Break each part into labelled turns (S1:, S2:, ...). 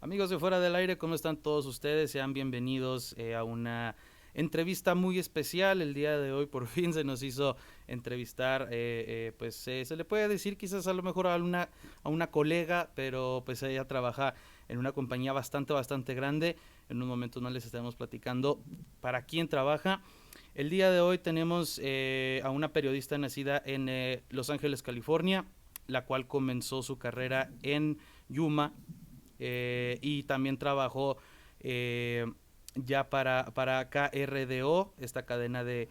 S1: Amigos de Fuera del Aire, ¿cómo están todos ustedes? Sean bienvenidos a una entrevista muy especial. El día de hoy por fin se nos hizo entrevistar, se le puede decir quizás a lo mejor a una colega, pero pues ella trabaja en una compañía bastante grande. En un momento no les estaremos platicando para quién trabaja. El día de hoy tenemos a una periodista nacida en Los Ángeles, California, la cual comenzó su carrera en Yuma, y también trabajó ya para KRDO, esta cadena de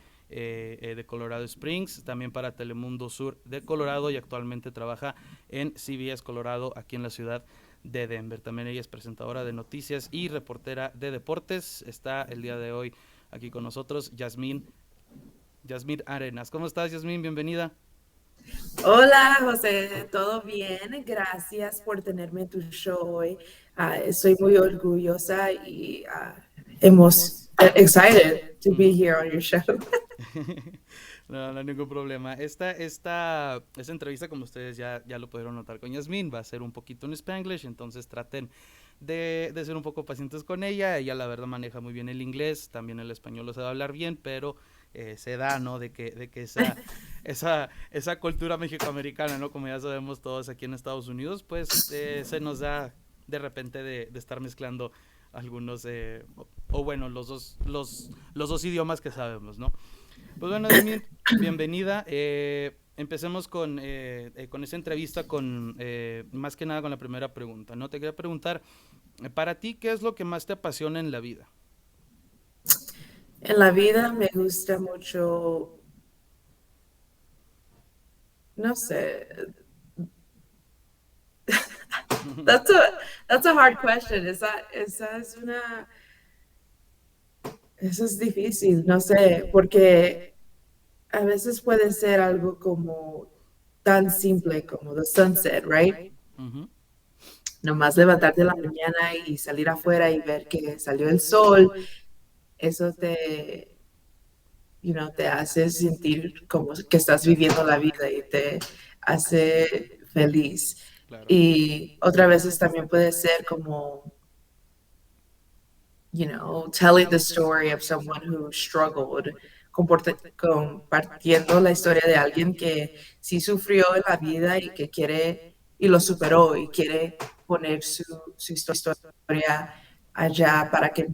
S1: Colorado Springs, también para Telemundo Sur de Colorado, y actualmente trabaja en CBS COLORADO aquí en la ciudad de Denver. También ella es presentadora de noticias y reportera de deportes. Está el día de hoy aquí con nosotros Jasmine Arenas. ¿Cómo estás, Jasmine? Bienvenida.
S2: Hola José, ¿todo bien? Gracias por tenerme en tu show hoy. Estoy muy orgullosa y excited to be
S1: Ujú.
S2: here on your show.
S1: No, no hay ningún problema. Esta entrevista, como ustedes ya lo pudieron notar con Yasmín, va a ser un poquito en Spanglish, entonces traten de ser un poco pacientes con ella. Ella la verdad maneja muy bien el inglés, también el español lo sabe hablar bien, pero se da, ¿no? De que esa cultura mexicoamericana, ¿no? Como ya sabemos todos aquí en Estados Unidos, pues se nos da de repente de estar mezclando algunos, o bueno, los dos idiomas que sabemos, ¿no? Pues bueno, Yasmin, bienvenida. Empecemos con esta entrevista, más que nada con la primera pregunta, ¿no? Te quería preguntar, para ti, ¿qué es lo que más te apasiona en la vida?
S2: En la vida me gusta mucho, no sé, that's a, that's a hard question. Esa es difícil, no sé, porque a veces puede ser algo como tan simple como the sunset, right?
S1: Ujú.
S2: Nomás levantarte en la mañana y salir afuera y ver que salió el sol, eso te hace sentir como que estás viviendo la vida y te hace feliz.
S1: Claro.
S2: Y otras veces también puede ser como, telling the story of someone who struggled, compartiendo la historia de alguien que sí sufrió en la vida y que quiere, y lo superó y quiere poner su historia allá para que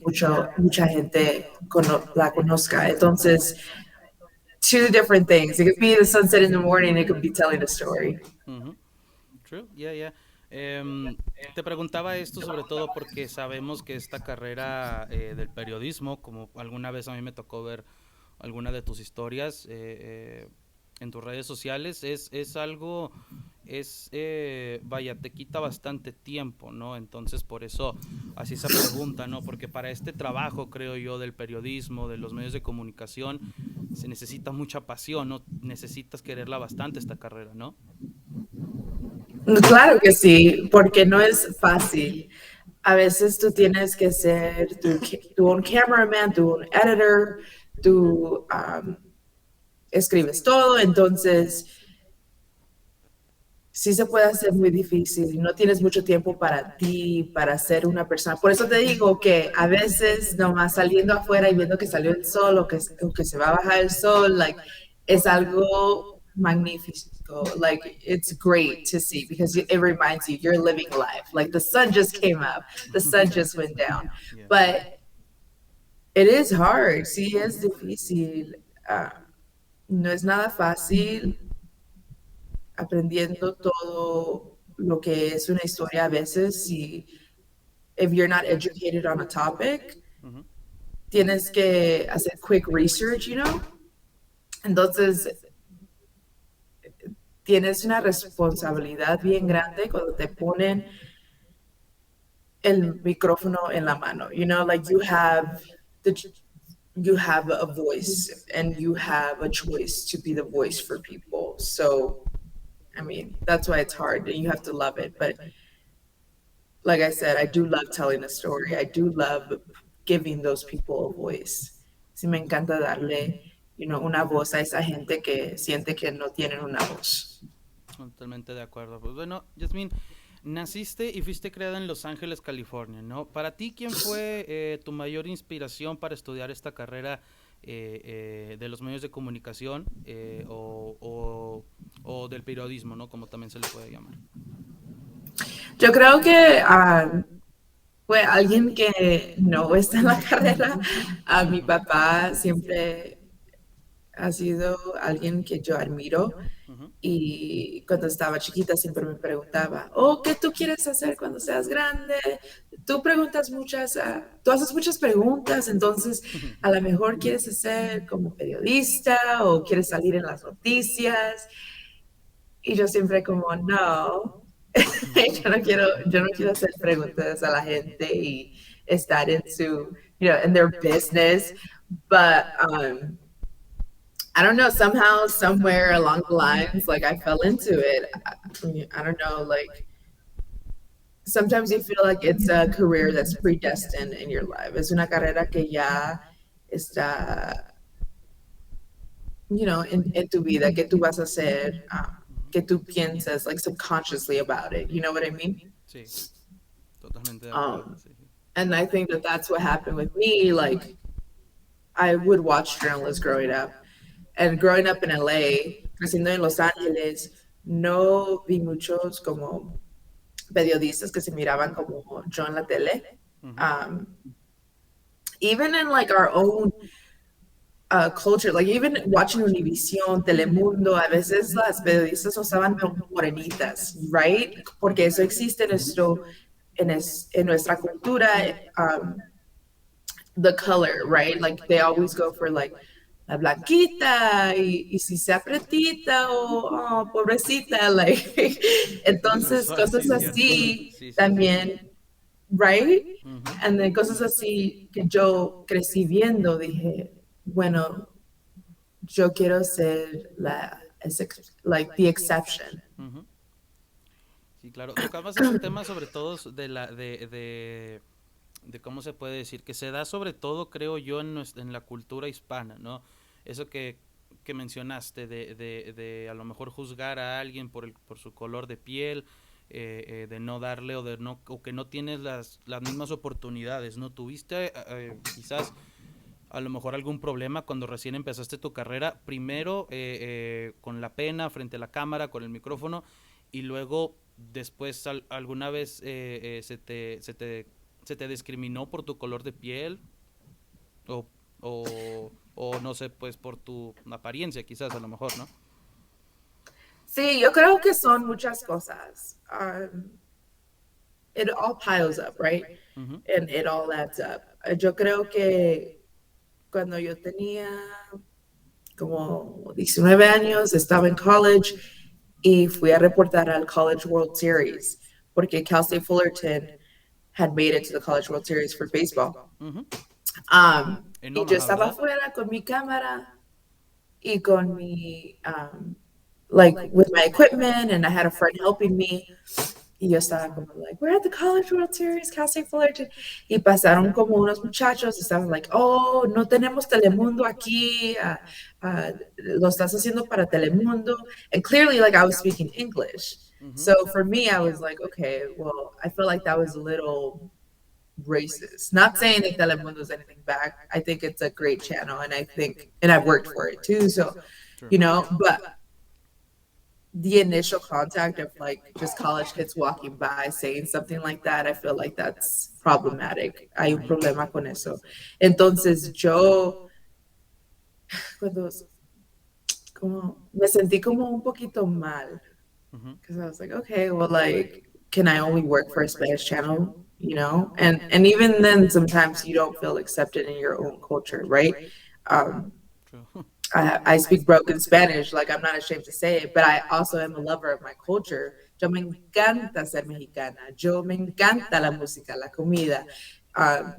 S2: mucha gente la conozca. Entonces, two different things. It could be the sunset in the morning, it could be telling a story.
S1: Ujú. True, yeah. Em, Te preguntaba esto sobre todo porque sabemos que esta carrera del periodismo, como alguna vez a mí me tocó ver alguna de tus historias en tus redes sociales, es algo, vaya, te quita bastante tiempo, ¿no? Entonces por eso así esa pregunta, ¿no? Porque para este trabajo, creo yo, del periodismo, de los medios de comunicación, se necesita mucha pasión, ¿no? Necesitas quererla bastante esta carrera, ¿no?
S2: Claro que sí, porque no es fácil. A veces tú tienes que ser tu own cameraman, tu own editor, tú escribes todo, entonces sí se puede hacer muy difícil y no tienes mucho tiempo para ti, para ser una persona. Por eso te digo que a veces nomás saliendo afuera y viendo que salió el sol o que se va a bajar el sol, like, es algo magnífico. Like, it's great to see because it reminds you you're living life. Like, the sun just came up, the sun just went down.
S1: Yeah.
S2: But it is hard, sí, es difícil. No es nada fácil aprendiendo todo lo que es una historia a veces. Si if you're not educated on a topic,
S1: Ujú.
S2: tienes que hacer quick research, Entonces, tienes una responsabilidad bien grande cuando te ponen el micrófono en la mano. Like the you have a voice and you have a choice to be the voice for people. So, I mean, that's why it's hard and you have to love it. But like I said, I do love telling a story. I do love giving those people a voice. Sí, me encanta darle, una voz a esa gente que siente que no tienen una voz.
S1: Totalmente de acuerdo. Pues bueno, Yasmin, Naciste y fuiste creada en Los Ángeles, California, ¿no? Para ti, ¿quién fue tu mayor inspiración para estudiar esta carrera de los medios de comunicación o del periodismo, ¿no? Como también se le puede llamar.
S2: Yo creo que fue alguien que no está en la carrera. A mi papá siempre ha sido alguien que yo admiro.
S1: Ujú.
S2: Y cuando estaba chiquita siempre me preguntaba, oh, ¿qué tú quieres hacer cuando seas grande? Tú preguntas muchas, tú haces muchas preguntas, entonces a lo mejor quieres ser como periodista o quieres salir en las noticias. Y yo siempre como, no, yo no quiero hacer preguntas a la gente y estar en su, in their business. But I don't know, somehow, somewhere along the lines, like I fell into it. I don't know, like sometimes you feel like it's a career that's predestined in your life. Es una carrera que ya está, en tu vida, que tú vas a hacer, que tú piensas like subconsciously about it. You know what I mean?
S1: Sí, totalmente de acuerdo.
S2: Um,
S1: Sí, sí.
S2: and I think that that's what happened with me. Like I would watch journalists growing up, and growing up in LA, creciendo en Los Ángeles, no vi muchos como periodistas que se miraban como yo en la tele.
S1: Ujú.
S2: Um, Even in like our own culture, like even watching Univision, Telemundo, a veces las periodistas no estaban morenitas, right? Porque eso existe en nuestra cultura, the color, right? Like they always go for like la blanquita y si se apretita o oh, pobrecita, like entonces
S1: Usual, sí,
S2: cosas
S1: cierto.
S2: así
S1: Sí, sí, sí.
S2: también, right?
S1: Ujú.
S2: And then cosas así que yo crecí viendo, dije, bueno, yo quiero ser like the exception.
S1: Ujú. Sí, claro. Tocabas ese tema sobre todo de cómo se puede decir, que se da sobre todo, creo yo, en la cultura hispana, ¿no? Eso que mencionaste de a lo mejor juzgar a alguien por su color de piel, de no darle o que no tienes las mismas oportunidades, ¿no? Tuviste quizás a lo mejor algún problema cuando recién empezaste tu carrera, primero con la pena frente a la cámara, con el micrófono, y luego después alguna vez se te discriminó por tu color de piel o, o no sé, pues por tu apariencia quizás a lo mejor, ¿no?
S2: Sí, yo creo que son muchas cosas. It all piles up, right?
S1: Ujú.
S2: And it all adds up. Yo creo que cuando yo tenía como 19 años, estaba en college y fui a reportar al College World Series porque Cal State Fullerton had made it to the College World Series for baseball.
S1: Ujú. En
S2: Y yo
S1: Omaha,
S2: estaba
S1: ¿verdad?
S2: afuera con mi cámara y con mi, like, with my equipment, and I had a friend helping me. Y yo estaba como, like, we're at the College World Series, Cal State Fullerton. Y pasaron como unos muchachos, estaban like, oh, no tenemos Telemundo aquí, lo estás haciendo para Telemundo. And clearly, like, I was speaking English.
S1: Ujú.
S2: So for me, I was like, okay, well, I feel like that was a little racist. Not saying that Telemundo is anything bad. I think it's a great channel, and and I've worked for it too. So,
S1: Sure.
S2: but the initial contact of like just college kids walking by saying something like that, I feel like that's problematic. Hay un
S1: Ujú.
S2: problema con eso. Entonces yo, cuando, como, me sentí como un poquito mal.
S1: Ujú.
S2: Because I was like, okay, well, like, can I only work for a Spanish channel? And even then, sometimes you don't feel accepted in your own culture, right? Um,
S1: True.
S2: I speak broken Spanish, like I'm not ashamed to say it, but I also am a lover of my culture. Yo me encanta ser mexicana. Yo me encanta la música, la comida. Um,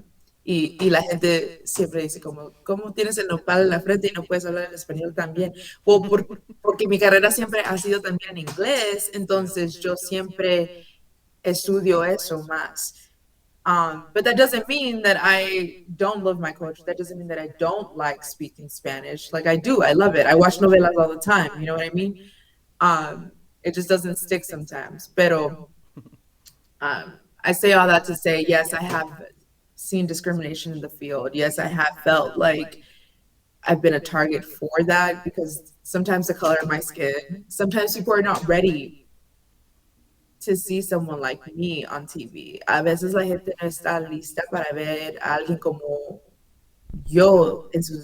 S2: y la gente siempre dice como, ¿cómo tienes el nopal en la frente y no puedes hablar en español también? Porque mi carrera siempre ha sido también en inglés,
S1: Sí.
S2: entonces yo siempre estudio eso más. But that doesn't mean that I don't love my culture. That doesn't mean that I don't like speaking Spanish. Like I do, I love it. I watch novelas all the time. You know what I mean? It just doesn't stick sometimes. Pero I say all that to say, yes, I have seen discrimination in the field. Yes, I have felt like I've been a target for that because sometimes the color of my skin, sometimes people are not ready to see someone like me on TV. A veces la gente no está lista para ver a alguien como yo en su,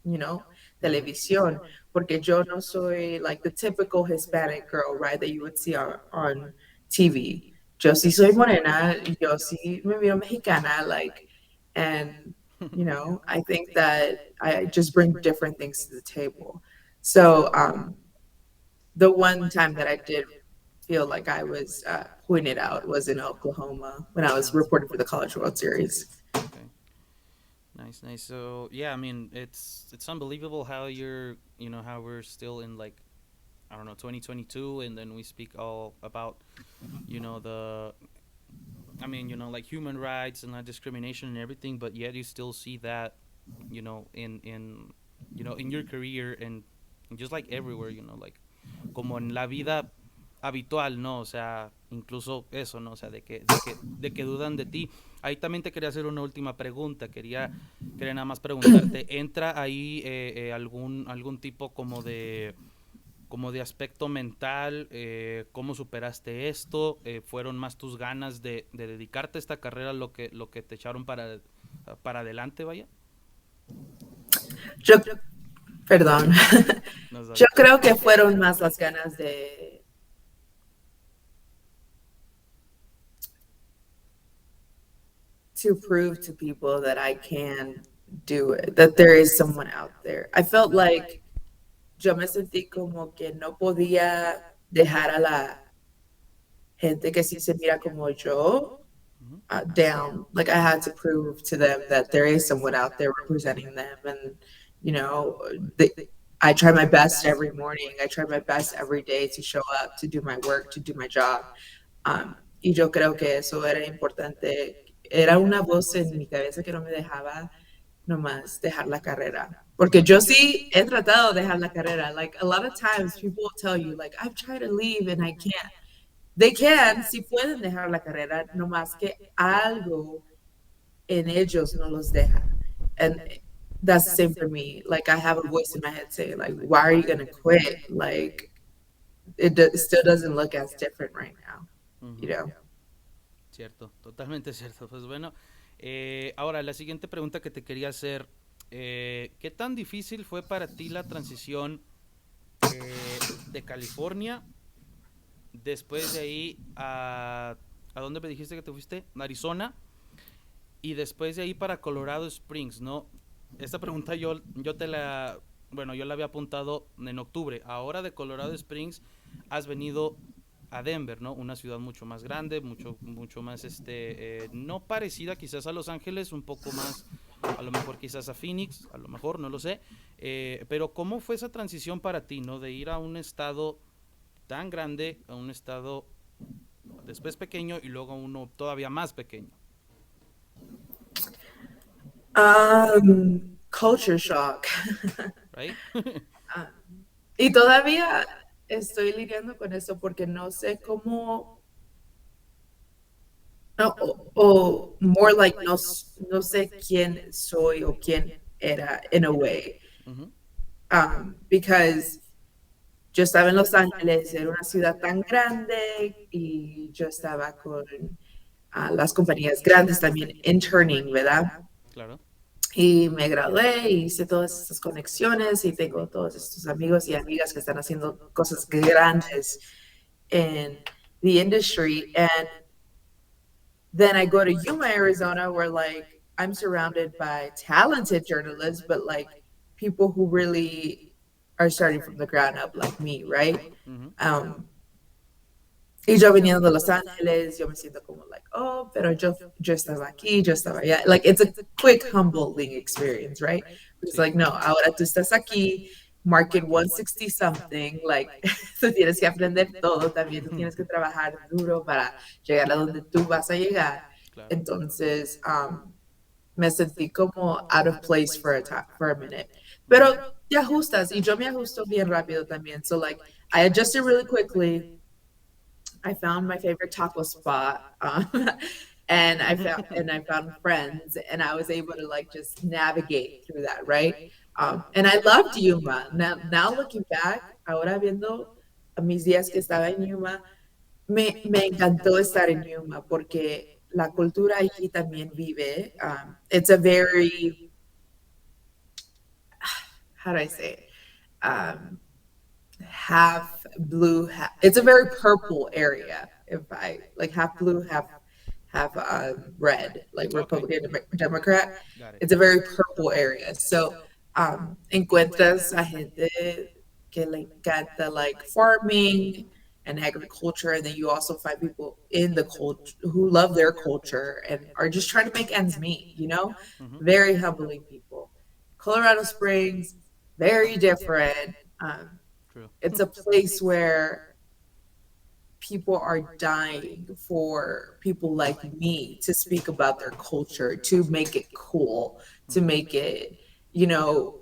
S2: you know,
S1: Ujú.
S2: televisión, porque yo no soy like the typical Hispanic girl, right, that you would see on TV. Yo sí soy morena, yo sí me veo mexicana, like, and, I think that I just bring different things to the table. So, the one time that I did feel like I was pointed out was in Oklahoma when I was reporting for the College World Series.
S1: Okay. Nice, nice. So yeah, I mean, it's unbelievable how how we're still in like, I don't know, 2022, and then we speak all about, the, I mean, like human rights and not discrimination and everything, but yet you still see that, in your career, and just like everywhere, like como en la vida habitual, ¿no? O sea, incluso eso, ¿no? O sea, de que dudan de ti. Ahí también te quería hacer una última pregunta. Quería nada más preguntarte, ¿entra ahí algún tipo como de aspecto mental? ¿Cómo superaste esto? ¿Fueron más tus ganas de dedicarte a esta carrera lo que te echaron para adelante, vaya?
S2: Yo, perdón,
S1: No
S2: yo
S1: sabes.
S2: creo que fueron más las ganas de to prove to people that I can do it, that there is someone out there. I felt like yo me sentí como que no podía dejar a la gente que sí se mira como yo
S1: Ujú.
S2: down. Like I had to prove to them that there is someone out there representing them, and you know, they, I try my best every morning. I try my best every day to show up, to do my work, to do my job. Y yo creo que eso era importante. Era una voz en mi cabeza que no me dejaba nomás dejar la carrera. Porque yo sí he tratado de dejar la carrera. Like a lot of times people will tell you, like, I've tried to leave and I can't. They can, si pueden dejar la carrera, nomás que algo en ellos no los deja. And that's the same for me. Like I have a voice in my head saying, like, why are you gonna quit? Like it still doesn't look as different right now, you
S1: Ujú.
S2: know.
S1: Cierto, totalmente cierto. Pues bueno, ahora la siguiente pregunta que te quería hacer, ¿qué tan difícil fue para ti la transición de California, después de ahí a dónde me dijiste que te fuiste? Arizona, y después de ahí para Colorado Springs, ¿no? Esta pregunta yo la había apuntado en octubre. Ahora de Colorado Springs has venido a Denver, ¿no? Una ciudad mucho más grande, mucho más, no parecida quizás a Los Ángeles, un poco más, a lo mejor quizás a Phoenix, a lo mejor, no lo sé. Pero ¿cómo fue esa transición para ti, ¿no? De ir a un estado tan grande, a un estado después pequeño y luego a uno todavía más pequeño,
S2: Culture shock.
S1: right?
S2: Ah, y todavía estoy lidiando con eso porque no sé cómo, no, o more like no, no sé quién soy o quién era in a way.
S1: Ujú.
S2: Because yo estaba en Los Ángeles, era una ciudad tan grande y yo estaba con las compañías grandes también interning, ¿verdad?
S1: Claro.
S2: Y me gradué y hice todas estas conexiones y tengo todos estos amigos y amigas que están haciendo cosas grandes in the industry. And then I go to Yuma, Arizona, where like I'm surrounded by talented journalists, but like people who really are starting from the ground up, like me, right?
S1: Ujú.
S2: Um, y yo viniendo de Los Ángeles, yo me siento como like, oh, pero yo estaba aquí, yo estaba allá. Like it's a quick humbling experience, right? It's
S1: Sí.
S2: like, no, ahora tú estás aquí, market 160 something, like tú tienes que aprender todo también, tú tienes que trabajar duro para llegar a donde tú vas a llegar.
S1: Claro.
S2: Entonces, me sentí como out of place for a minute.
S1: Ujú.
S2: Pero te ajustas y yo me ajusto bien rápido también. So like I adjusted really quickly. I found my favorite taco spot, and I found friends, and I was able to like just navigate through that, right? And I loved Yuma. Now looking back, ahora viendo a mis días que estaba en Yuma, me encantó estar en Yuma porque la cultura aquí también vive. It's a very, how do I say it? Um, half blue, it's a very purple area. If I like half blue, half red, like
S1: Okay,
S2: Republican Democrat.
S1: got it.
S2: It's a very purple area. So encuentras a gente que le encanta like farming and agriculture, and then you also find people in the culture who love their culture and are just trying to make ends meet.
S1: Mm-hmm.
S2: Very humbling people. Colorado Springs, very different.
S1: True.
S2: It's a place where people are dying for people like me to speak about their culture, to make it cool, to
S1: Mm-hmm.
S2: make it, you know,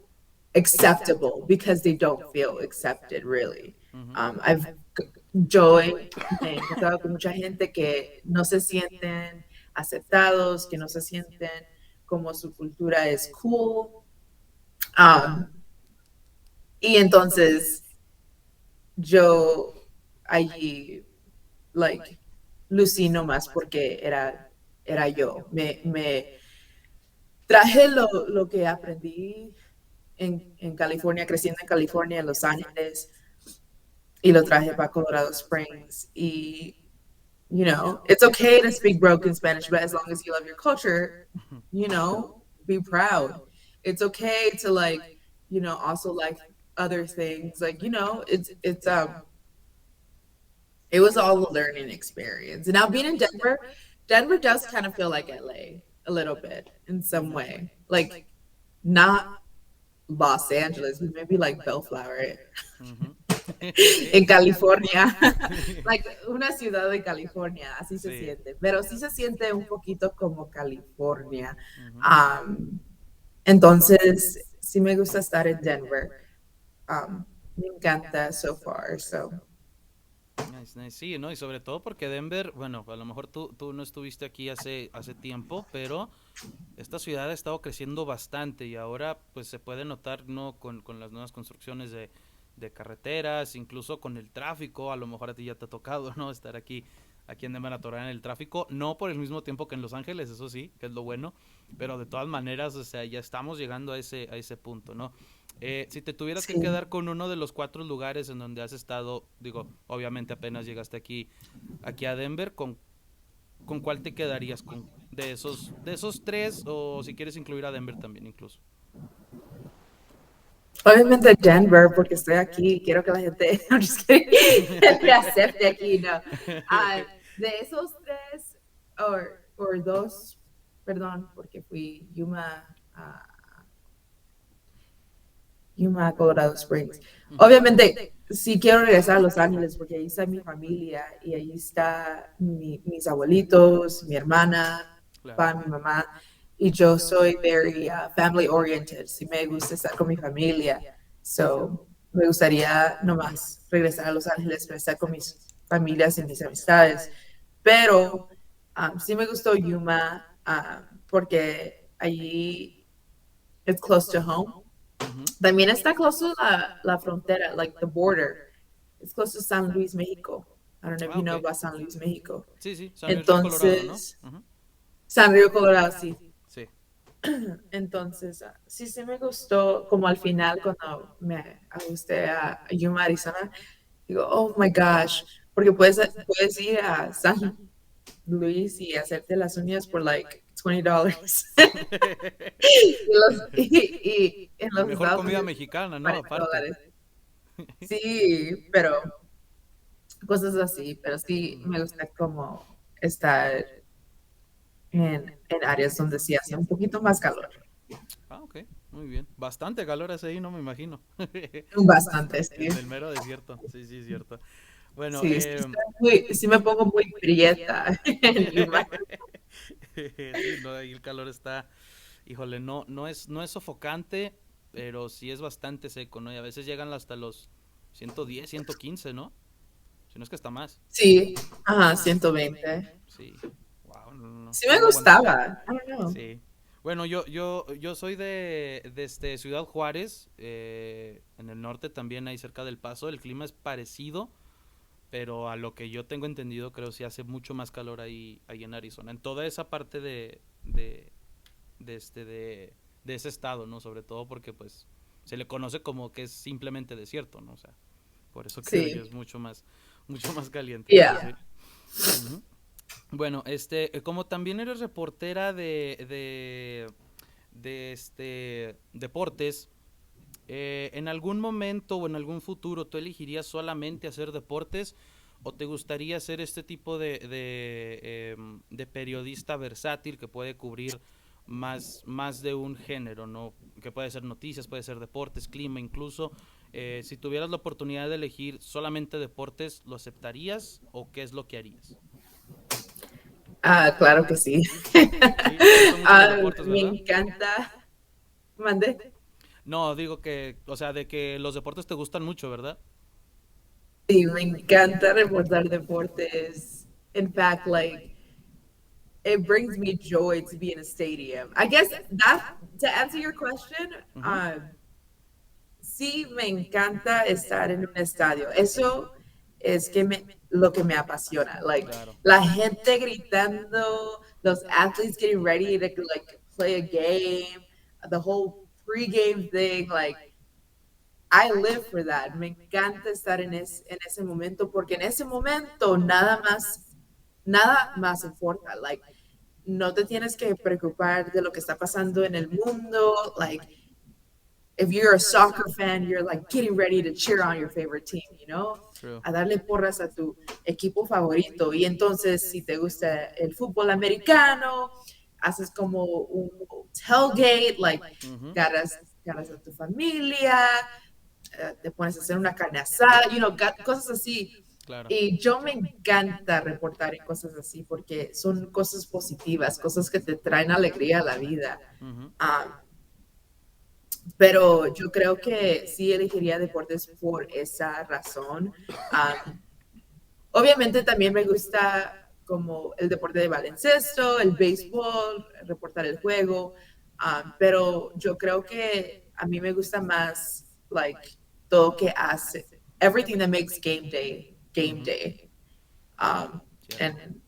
S2: acceptable because they don't feel accepted really.
S1: Mm-hmm.
S2: I've yo me he encontrado con mucha gente que no se sienten aceptados, que no se sienten como su cultura es cool. Um, y entonces yo allí like lucí nomás porque era yo. Me traje lo que aprendí en California, creciendo en California, en Los Ángeles, y lo traje para Colorado Springs. Y, it's okay to speak broken Spanish, but as long as you love your culture, be proud. It's okay to like, also like other things. Like, it was all a learning experience. And now being in Denver, Denver does kind of feel like LA a little bit in some
S1: Mm-hmm.
S2: way. Like not Los Angeles, but maybe like Bellflower
S1: Mm-hmm.
S2: en California. Like una ciudad de California, así se
S1: Sí.
S2: siente. Pero sí se siente un poquito como California.
S1: Mm-hmm.
S2: Entonces, sí me gusta estar en Denver. Me encanta so far, so.
S1: Nice, nice. Sí, ¿no? Y sobre todo porque Denver, bueno, a lo mejor tú no estuviste aquí hace tiempo, pero esta ciudad ha estado creciendo bastante y ahora pues se puede notar, ¿no? Con las nuevas construcciones de carreteras, incluso con el tráfico, a lo mejor a ti ya te ha tocado, ¿no? Estar aquí en Denver atorada en el tráfico, no por el mismo tiempo que en Los Ángeles, eso sí, que es lo bueno, pero de todas maneras, o sea, ya estamos llegando a ese punto, ¿no? Si te tuvieras que
S2: Sí.
S1: quedar con uno de los 4 lugares en donde has estado, digo, obviamente apenas llegaste aquí a Denver, ¿con cuál te quedarías? ¿De esos 3 o si quieres incluir a Denver también incluso?
S2: Obviamente Denver, porque estoy aquí y quiero que la gente, I'm just kidding, me acepte aquí, no. De esos tres, o dos, perdón, porque fui Yuma, Colorado Springs.
S1: Ujú.
S2: Obviamente, sí quiero regresar a Los Ángeles porque ahí está mi familia y ahí está mis abuelitos, mi hermana,
S1: Claro.
S2: papá, mi mamá. Y yo soy very family oriented. Sí me gusta estar con mi familia. So, me gustaría nomás regresar a Los Ángeles para estar con mis familias y mis amistades. Pero sí me gustó Yuma porque allí it's close to home.
S1: Ujú.
S2: También está close to la frontera, like the border. It's close to San Luis, Mexico. I don't know if
S1: Ah,
S2: you know
S1: ok.
S2: about San Luis, Mexico.
S1: Sí, sí, San Luis Río Colorado, ¿no?
S2: Entonces,
S1: Ujú.
S2: San Río Colorado, sí.
S1: Sí.
S2: Entonces, sí me gustó como al final cuando me ajusté a Yuma, Arizona. Digo, oh my gosh, porque puedes ir a San Luis y hacerte las uñas por like $20. Y en
S1: Y
S2: los
S1: mejor
S2: Estados
S1: comida
S2: Unidos,
S1: mexicana, ¿no? Aparte.
S2: $40. Sí, pero cosas así, pero sí
S1: Ujú.
S2: me gusta como estar en áreas donde sí hace un poquito más calor.
S1: Ah, ok, muy bien. Bastante calor hace ahí, no me imagino.
S2: Bastante, sí.
S1: En el mero desierto, sí, sí, es cierto. Bueno,
S2: Sí, sí me pongo muy prieta en Yuma.
S1: sí, no, ahí el calor está, híjole, no es sofocante, pero sí es bastante seco, ¿no? Y a veces llegan hasta los 110, 115, ¿no? Si no es que está más.
S2: Sí, ajá, 120.
S1: Sí. Wow, no, no, no.
S2: Sí
S1: Yo
S2: me
S1: no aguanto.
S2: gustaba. I don't know.
S1: Sí. Bueno, yo soy de Ciudad Juárez, en el norte también, ahí cerca del Paso. El clima es parecido, pero a lo que yo tengo entendido, creo sí hace mucho más calor ahí en Arizona. En toda esa parte de este, de ese estado, ¿no? Sobre todo porque, pues, se le conoce como que es simplemente desierto, ¿no? O sea, por eso creo yo es
S2: Sí,
S1: mucho más caliente, pero
S2: yeah.
S1: sí. Ujú. Bueno, como también eres reportera de deportes, ¿en algún momento o en algún futuro tú elegirías solamente hacer deportes o te gustaría hacer este tipo de periodista versátil que puede cubrir más de un género, ¿no? Que puede ser noticias, puede ser deportes, clima, incluso. Si tuvieras la oportunidad de elegir solamente deportes, ¿lo aceptarías o qué es lo que harías?
S2: Ah, claro que sí.
S1: Sí, te gustan mucho los
S2: Ah,
S1: deportes,
S2: me
S1: ¿verdad?
S2: encanta. Mande.
S1: No, digo que, o sea, de que los deportes te gustan mucho, ¿verdad?
S2: Sí, me encanta reportar deportes. In fact, like, it brings me joy to be in a stadium. I guess that, to answer your question,
S1: Ujú.
S2: uh, sí, me encanta estar en un estadio. Eso es lo que me apasiona. Like,
S1: Claro.
S2: la gente gritando, los athletes getting ready to like play a game, the whole pregame thing. Like, I live for that. Me encanta estar en ese momento porque en ese momento nada más importa. Like, no te tienes que preocupar de lo que está pasando en el mundo. Like, if you're a soccer fan, you're like getting ready to cheer on your favorite team, you know?
S1: True.
S2: A darle porras a tu equipo favorito. Y entonces, si te gusta el fútbol americano, haces como un tailgate, like,
S1: Ujú.
S2: ganas a tu familia, te pones a hacer una carne asada, cosas así.
S1: Claro.
S2: Y yo me encanta reportar en cosas así porque son cosas positivas, cosas que te traen alegría a la vida.
S1: Ujú.
S2: Um, pero yo creo que sí elegiría deportes por esa razón. Um, obviamente también me gusta como el deporte de baloncesto, el béisbol, reportar el juego, pero yo creo que a mí me gusta más, like, todo que hace, everything that makes game
S1: Ujú.
S2: day. Um,
S1: Cierto.
S2: and,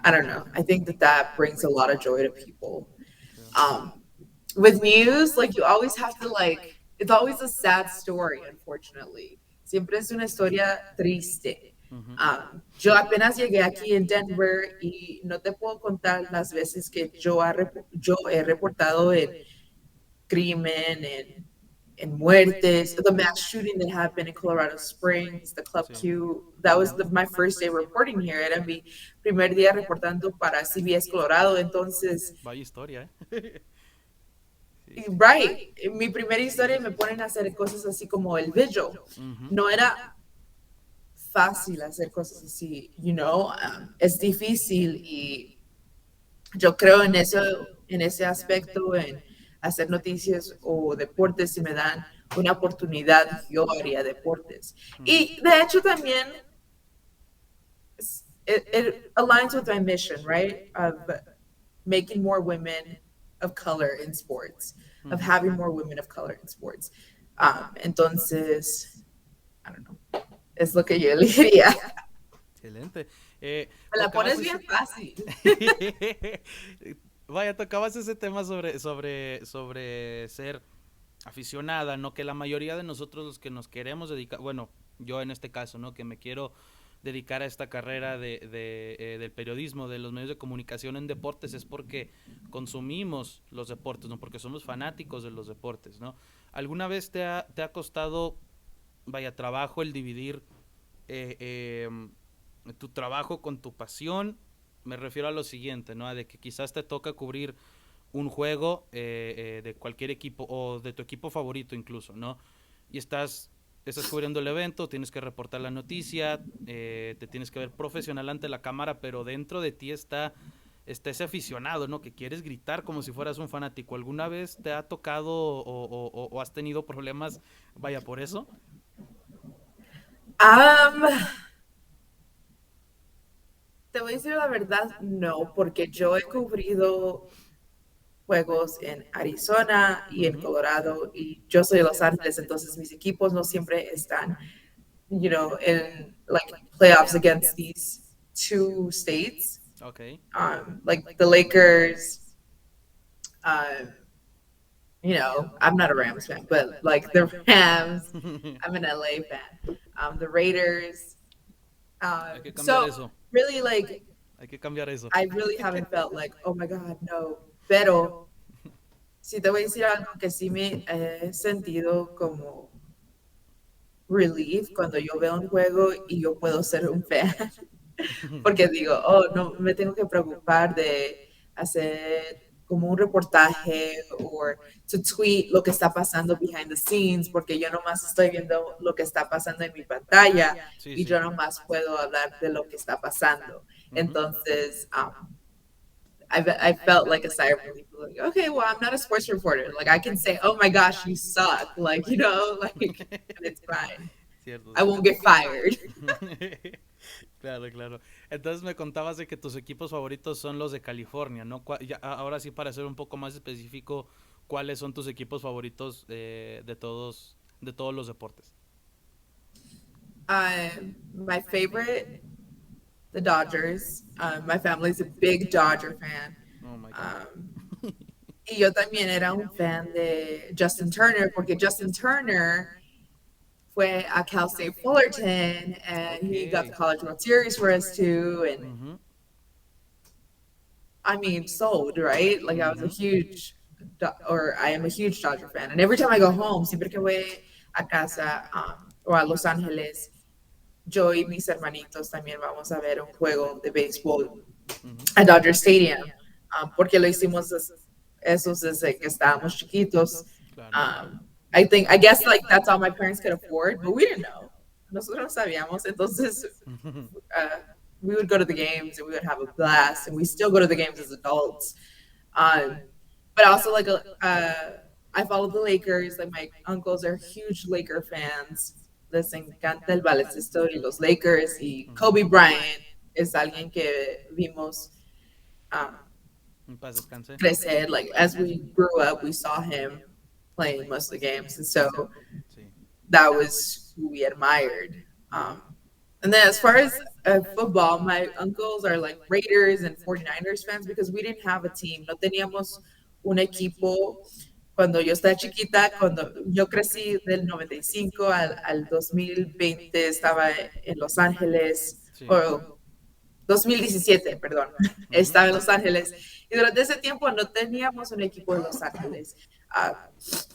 S2: I don't know. I think that brings a lot of joy to people.
S1: True.
S2: Um, with news, like, you always have to, like, it's always a sad story, unfortunately. Siempre es una historia triste.
S1: Ujú.
S2: Yo apenas llegué aquí en Denver y no te puedo contar las veces que yo he reportado en crimen, en muertes, the mass shooting that happened in Colorado Springs, the Club
S1: Sí.
S2: Q. That was my first day reporting here. Era mi primer día reportando para CBS Colorado. Entonces,
S1: Vaya historia, ¿eh? Sí, sí.
S2: right, en mi primera historia me ponen a hacer cosas así como el vigil.
S1: Ujú.
S2: No era fácil hacer cosas así, es difícil y yo creo en ese aspecto, en hacer noticias o deportes, si me dan una oportunidad, yo haría deportes.
S1: Ujú.
S2: Y de hecho también, it aligns with my mission, right? Of making more women of color in sports, of
S1: Ujú.
S2: having more women of color in sports. Entonces, I don't know, es lo que yo elegiría.
S1: Excelente.
S2: Me la
S1: Tocabas
S2: pones
S1: ese...
S2: bien fácil.
S1: Vaya, tocabas ese tema sobre ser aficionada, ¿no? Que la mayoría de nosotros los que nos queremos dedicar, bueno, yo en este caso, ¿no? Que me quiero dedicar a esta carrera del periodismo, de los medios de comunicación en deportes, es porque consumimos los deportes, ¿no? Porque somos fanáticos de los deportes, ¿no? ¿Alguna vez te ha costado, vaya, trabajo el dividir eh, tu trabajo con tu pasión? Me refiero a lo siguiente, ¿no? A de que quizás te toca cubrir un juego de cualquier equipo o de tu equipo favorito incluso, ¿no? Y estás cubriendo el evento, tienes que reportar la noticia, te tienes que ver profesional ante la cámara, pero dentro de ti está ese aficionado, ¿no? Que quieres gritar como si fueras un fanático. ¿Alguna vez te ha tocado o has tenido problemas, vaya, por eso?
S2: Um, Te voy a decir la verdad, no, porque yo he cubrido juegos en Arizona y en
S1: Ujú.
S2: Colorado y yo soy de Los Ángeles, entonces mis equipos no siempre están, in like playoffs against these two states.
S1: Ok.
S2: Like the Lakers, um, I'm not a Rams fan, but like the Rams, I'm an LA fan. The Raiders.
S1: Hay que cambiar
S2: So
S1: eso.
S2: really, like,
S1: Hay que cambiar eso.
S2: I really haven't felt like, oh my God, no. Pero si te voy a decir algo que sí me he sentido como relief cuando yo veo un juego y yo puedo ser un fan, porque digo, oh, no me tengo que preocupar de hacer como un reportaje o to tweet lo que está pasando behind the scenes, porque yo nomás estoy viendo lo que está pasando en mi pantalla
S1: Sí,
S2: y
S1: sí.
S2: yo nomás puedo hablar de lo que está pasando.
S1: Ujú.
S2: Entonces, I felt like a sigh of relief. Like, okay, well, I'm not a sports reporter. Like, I can say, oh my gosh, you suck. Like, like, and it's fine.
S1: Cierto,
S2: I
S1: cierto.
S2: won't get fired.
S1: Claro, claro. Entonces me contabas de que tus equipos favoritos son los de California, ¿no? Ahora sí, para ser un poco más específico, ¿cuáles son tus equipos favoritos de todos los deportes?
S2: My favorite, the Dodgers. My family's a big Dodger fan.
S1: Oh my God.
S2: Um, y yo también era un fan de Justin Turner, porque Justin Turner fue a Cal State Fullerton, and
S1: Ok.
S2: he got the College World Series for us too. And
S1: Ujú,
S2: I mean, sold, right? Like I was a
S1: ujú,
S2: huge, or I am a huge Dodger fan. And every time I go home, siempre que voy a casa o a Los Ángeles, yo y mis hermanitos también vamos a ver un juego de béisbol
S1: ujú.
S2: a Dodger Stadium, porque lo hicimos esos desde que estábamos chiquitos.
S1: Claro.
S2: Um, I guess like that's all my parents could afford, but we didn't know. Nosotros no sabíamos. Entonces, uh, we would go to the games and we would have a blast, and we still go to the games as adults. Um, but also like I follow the Lakers. Like my uncles are huge Laker fans. Les encanta el baloncesto y los Lakers y
S1: Ujú.
S2: Kobe Bryant es alguien que vimos um,
S1: En paz descanse.
S2: crecer. Like as we grew up, we saw him playing most of the games, and so
S1: Sí.
S2: that was who we admired. And then as far as football, my uncles are like Raiders and 49ers fans because we didn't have a team. No teníamos un equipo cuando yo estaba chiquita, cuando yo crecí del 95 al 2020, estaba en Los Ángeles,
S1: Sí.
S2: o 2017, perdón,
S1: Ujú.
S2: estaba en Los Ángeles. Y durante ese tiempo no teníamos un equipo de Los Ángeles. Uh,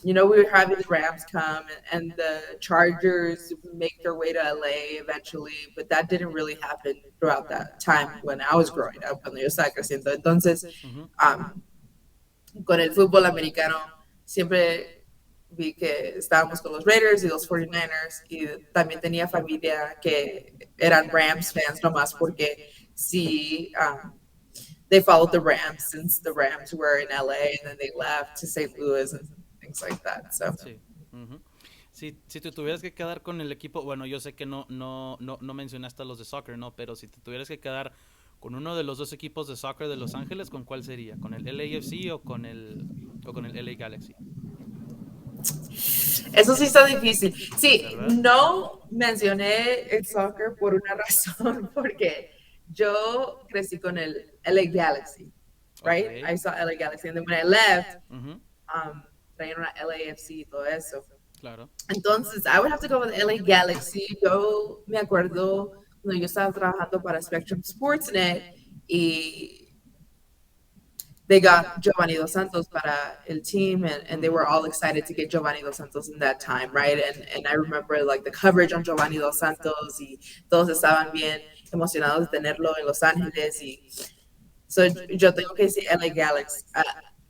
S2: we were having the Rams come and the Chargers make their way to LA eventually, but that didn't really happen throughout that time when I was growing up, cuando yo estaba creciendo. Entonces,
S1: Ujú.
S2: um, con el fútbol americano, siempre vi que estábamos con los Raiders y los 49ers y también tenía familia que eran Rams fans nomás porque sí, they followed the Rams since the Rams were in LA and then they left to St. Louis and things like that. So
S1: Sí. Ujú. Si te tuvieras que quedar con el equipo, bueno, yo sé que no mencionaste a los de soccer, ¿no? Pero si te tuvieras que quedar con uno de los dos equipos de soccer de Los Ángeles, ¿con cuál sería? ¿Con el LAFC o con el LA Galaxy?
S2: eso sí está difícil. Sí,
S1: ¿Verdad?
S2: no mencioné el soccer por una razón, porque yo crecí con el LA Galaxy,
S1: Ok.
S2: right? I saw LA Galaxy, and then when I left,
S1: Ujú.
S2: trajeron una LAFC y todo eso.
S1: Claro.
S2: Entonces, I would have to go with LA Galaxy. Yo me acuerdo cuando yo estaba trabajando para Spectrum Sportsnet y they got Giovanni Dos Santos para el team, and they
S1: Ujú.
S2: were all excited to get Giovanni Dos Santos in that time, right? And I remember like the coverage on Giovanni Dos Santos y todos estaban bien emocionados de tenerlo en Los Ángeles y so, yo tengo que decir LA Galaxy,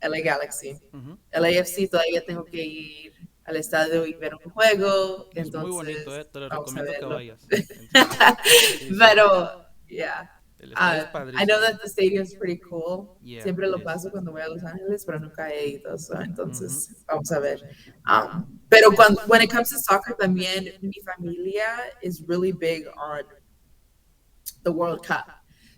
S2: LA Galaxy.
S1: Ujú.
S2: LAFC todavía tengo que ir al estadio y ver un juego,
S1: Es muy bonito,
S2: entonces
S1: Te lo
S2: vamos a
S1: recomiendo que
S2: verlo.
S1: vayas. En serio. Sí, sí.
S2: Pero, yeah.
S1: El estadio es
S2: I know
S1: padrísimo.
S2: that the stadium's pretty cool.
S1: Yeah,
S2: Siempre
S1: it
S2: lo
S1: is.
S2: paso cuando voy a Los Ángeles, pero nunca he ido. So,
S1: Ujú.
S2: entonces, vamos a ver. Pero when it comes to soccer, también mi familia is really big on the World Cup.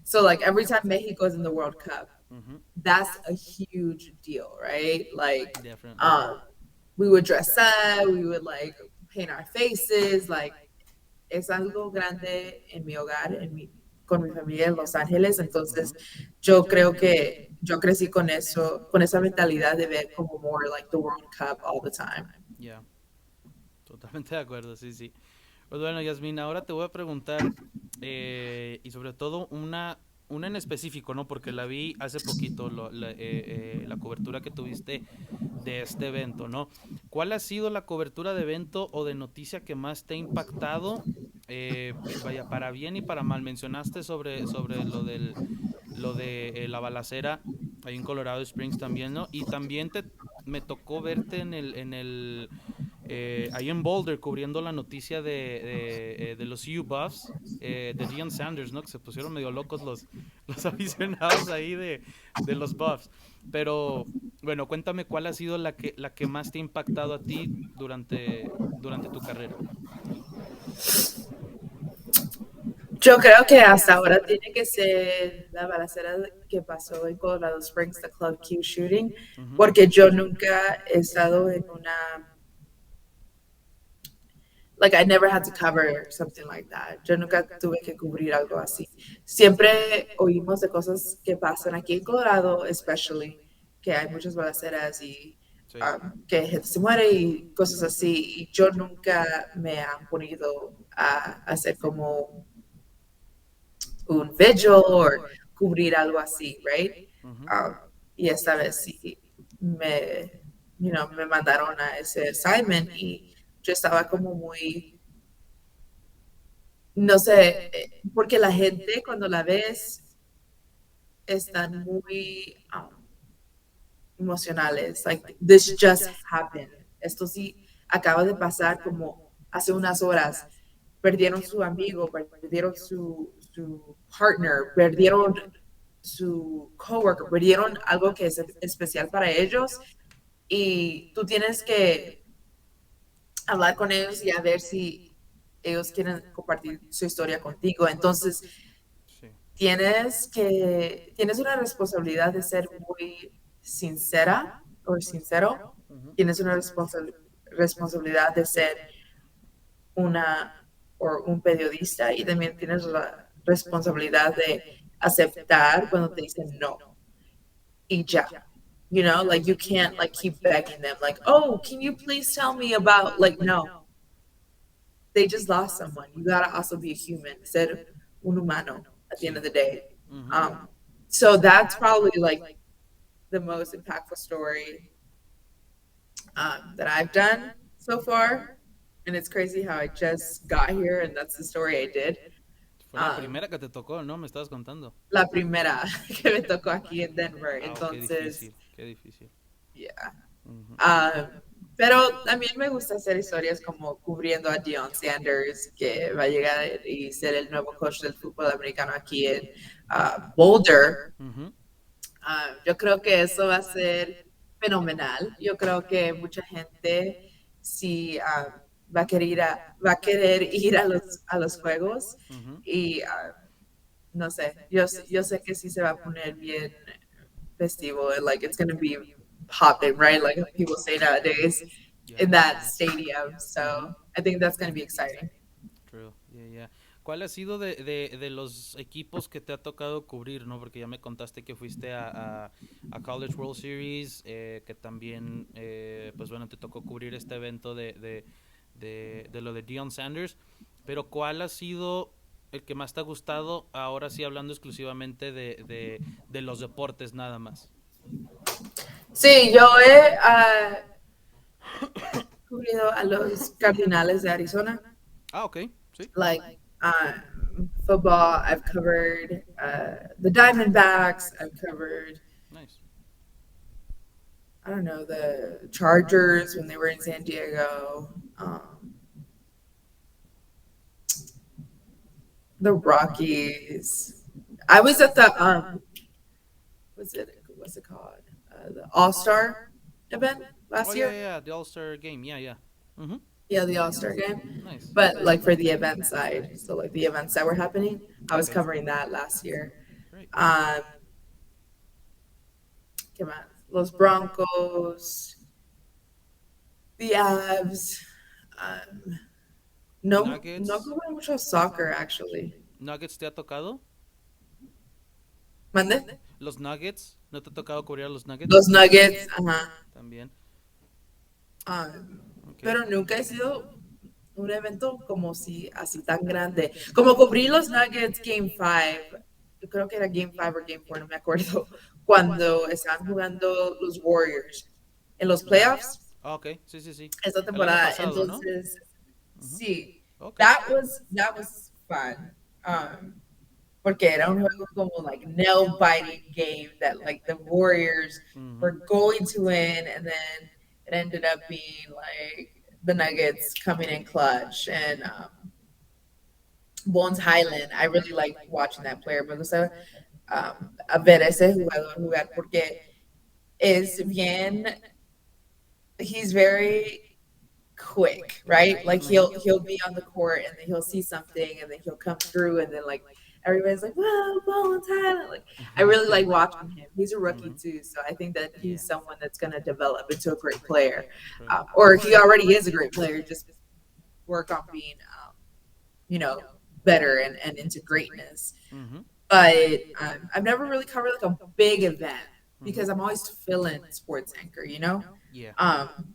S2: So, like, every time Mexico is in the World Cup,
S1: Ujú.
S2: that's a huge deal, right? Like,
S1: Definitely.
S2: um, we would dress up, we would like paint our faces, like es algo grande en mi hogar, con mi familia en Los Ángeles, entonces
S1: Ujú.
S2: yo creo que yo crecí con eso, con esa mentalidad de ver como more like the World Cup all the time.
S1: Yeah, totalmente de acuerdo, sí, sí. Pues bueno, Yasmin, ahora te voy a preguntar, y sobre todo una en específico, ¿no? Porque la vi hace poquito, la cobertura que tuviste de este evento, ¿no? ¿Cuál ha sido la cobertura de evento o de noticia que más te ha impactado? Vaya, para bien y para mal. Mencionaste sobre lo de la balacera ahí en Colorado Springs también, ¿no? Y también me tocó verte ahí en Boulder cubriendo la noticia de los U Buffs, de Deion Sanders, ¿no? Que se pusieron medio locos los aficionados ahí de los Buffs. Pero bueno, cuéntame cuál ha sido la que más te ha impactado a ti durante tu carrera.
S2: Yo creo que hasta ahora tiene que ser la balacera que pasó en Colorado Springs, the Club Q shooting,
S1: Ujú.
S2: porque yo nunca he estado en una like I never had to cover something like that. Yo nunca tuve que cubrir algo así. Siempre oímos de cosas que pasan aquí en Colorado, especially, que hay muchas balaceras y
S1: Sí.
S2: que gente se muere y cosas así. Y yo nunca me han ponido a hacer como un vigil o cubrir algo así, right?
S1: Ujú.
S2: Um, y esta vez sí me mandaron a ese assignment y yo estaba como muy no sé, porque la gente cuando la ves están muy emocionales, like this just happened. Esto sí acaba de pasar como hace unas horas. Perdieron su amigo, perdieron su partner, perdieron su coworker, perdieron algo que es especial para ellos y tú tienes que hablar con ellos y a ver si ellos quieren compartir su historia contigo. Entonces,
S1: Sí.
S2: tienes una responsabilidad de ser muy sincera o sincero,
S1: Ujú.
S2: tienes una responsabilidad de ser una o un periodista y también tienes la responsabilidad de aceptar cuando te dicen no y ya. You know, like you can't like keep begging them, like, oh, can you please tell me about like no, they just lost someone. You gotta also be a human, ser un humano at the end
S1: Sí.
S2: of the day.
S1: Ujú.
S2: Um, so that's probably like the most impactful story that I've done so far. And it's crazy how I just got here and that's the story I did.
S1: Fue la
S2: Um,
S1: primera que te tocó, ¿no? Me estabas contando.
S2: la primera que me tocó aquí en Denver.
S1: Wow, qué
S2: Entonces,
S1: difícil, qué difícil.
S2: yeah.
S1: Ujú.
S2: Um, pero también me gusta hacer historias como cubriendo a Deion Sanders, que va a llegar y ser el nuevo coach del fútbol americano aquí en Boulder.
S1: Ujú.
S2: Yo creo que eso va a ser fenomenal. Yo creo que mucha gente sí va a querer ir a los juegos
S1: Ujú.
S2: y no sé, yo sé que sí se va a poner bien festival and like it's gonna be popping, right? Like people say nowadays
S1: Yeah,
S2: in that stadium. So
S1: ujú.
S2: I think that's gonna be exciting.
S1: True, yeah, yeah. ¿Cuál ha sido de los equipos que te ha tocado cubrir, no? Porque ya me contaste que fuiste a College World Series, que también, pues bueno, te tocó cubrir este evento de lo de Deion Sanders. Pero ¿cuál ha sido el que más te ha gustado? Ahora sí, hablando exclusivamente de los deportes nada más.
S2: Sí, yo he cubrido a los Cardinales de Arizona,
S1: Ah, ok, sí.
S2: like football. I've covered the Diamondbacks. I've covered
S1: Nice.
S2: I don't know the Chargers when they were in San Diego. The Rockies. I was at the what's it called? The All Star event
S1: Oh
S2: last
S1: yeah,
S2: year.
S1: yeah, yeah, the All Star game. Yeah, yeah. Mm-hmm.
S2: Yeah, the All Star game.
S1: Nice.
S2: But like for the event side, so like the events that were happening, I was
S1: Okay.
S2: covering that last year.
S1: Great.
S2: Um, ¿Qué más? Los Broncos, the Avs. Um, no
S1: Nuggets.
S2: jugué mucho soccer actually.
S1: Nuggets te ha tocado?
S2: ¿Mande?
S1: Los Nuggets. ¿No te ha tocado cubrir a los Nuggets?
S2: Los Nuggets, ajá.
S1: También.
S2: Um,
S1: Ok.
S2: pero nunca he sido un evento como si así tan grande. Como cubrí los Nuggets Game 5, yo creo que era Game 5 o Game 4, no me acuerdo, cuando estaban jugando los Warriors en los
S1: Ujú.
S2: playoffs
S1: Ah, ok. Sí, sí, sí.
S2: esta
S1: El año
S2: temporada.
S1: pasado, ¿no?
S2: Entonces,
S1: Ujú.
S2: sí,
S1: Ok.
S2: that was fun. Porque era un juego como like nail biting game that like the Warriors
S1: Ujú.
S2: were going to win, and then it ended up being like the Nuggets coming in clutch. And Bones Highland, I really like watching that player. Me gusta a ver ese jugador jugar porque es bien, he's very quick, right? Like
S1: Ujú.
S2: he'll be on the court and then he'll see something and then he'll come through and then like everybody's like, "Wow, Bones Highland!" Like I really like watching him. He's a rookie
S1: Ujú.
S2: too, so I think that
S1: Yeah.
S2: he's someone that's going to develop into a great player,
S1: Right.
S2: or he already is a great player. Just work on being, you know, better and into greatness.
S1: Ujú.
S2: But I've never really covered like a big event
S1: Ujú.
S2: because I'm always filling sports anchor, you know.
S1: Yeah.
S2: Um,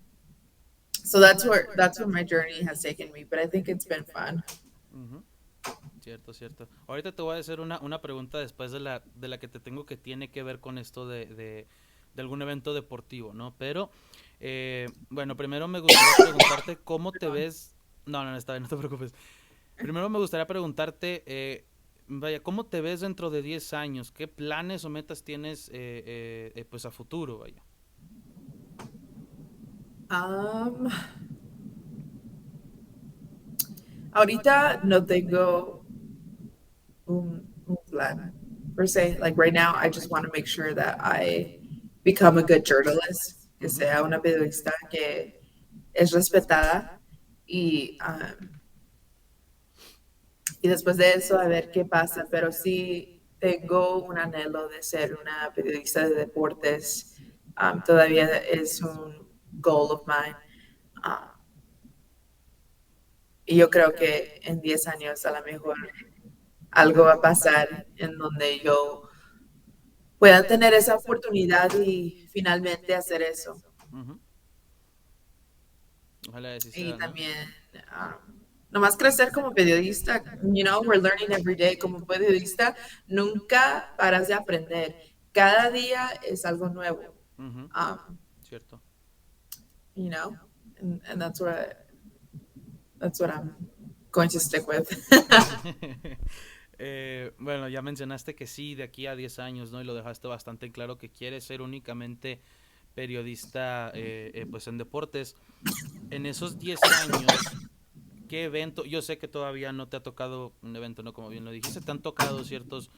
S2: so that's where my journey has taken me. But I think it's been fun.
S1: Ujú. Cierto, cierto. Ahorita te voy a hacer una pregunta después de la que te tengo que tiene que ver con esto de algún evento deportivo, ¿no? Pero, bueno, primero me gustaría preguntarte cómo te ves. No, no, no, está bien, no te preocupes. Primero me gustaría preguntarte, vaya, ¿cómo te ves dentro de 10 años? ¿Qué planes o metas tienes pues a futuro, vaya?
S2: Um, Ahorita no tengo un plan per se. Like right now, I just want to make sure that I become a good journalist, que
S1: Ujú.
S2: sea una periodista que es respetada y, y después de eso a ver qué pasa. Pero sí tengo un anhelo de ser una periodista de deportes. Todavía es un goal of mine. Um, y yo creo que en 10 años a lo mejor algo va a pasar en donde yo pueda tener esa oportunidad y finalmente hacer eso.
S1: Ujú. Ojalá así
S2: Y
S1: sea, ¿no?
S2: también, nomás crecer como periodista, we're learning every day. Como periodista, nunca paras de aprender. Cada día es algo nuevo.
S1: Ujú.
S2: Um,
S1: Cierto.
S2: you know, and that's what I'm going to stick with.
S1: Bueno, ya mencionaste que sí, de aquí a 10 años, ¿no? Y lo dejaste bastante claro que quieres ser únicamente periodista, pues en deportes. En esos 10 años, ¿qué evento? Yo sé que todavía no te ha tocado un evento, ¿no? Como bien lo dijiste, te han tocado ciertos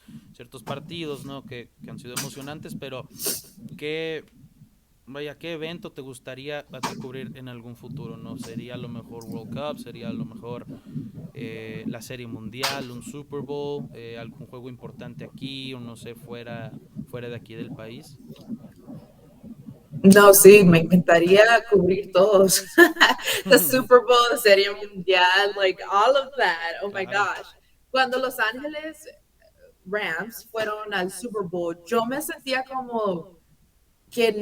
S1: partidos, ¿no? Que han sido emocionantes, pero ¿qué, vaya, qué evento te gustaría a ti cubrir en algún futuro, ¿no? ¿Sería a lo mejor World Cup? ¿Sería a lo mejor la Serie Mundial, un Super Bowl, algún juego importante aquí o no sé, fuera de aquí del país?
S2: No, sí, me encantaría cubrir todos. The Super Bowl, la Serie Mundial, like all of that. Oh my
S1: Claro.
S2: gosh. Cuando Los Ángeles Rams fueron al Super Bowl, yo me sentía como que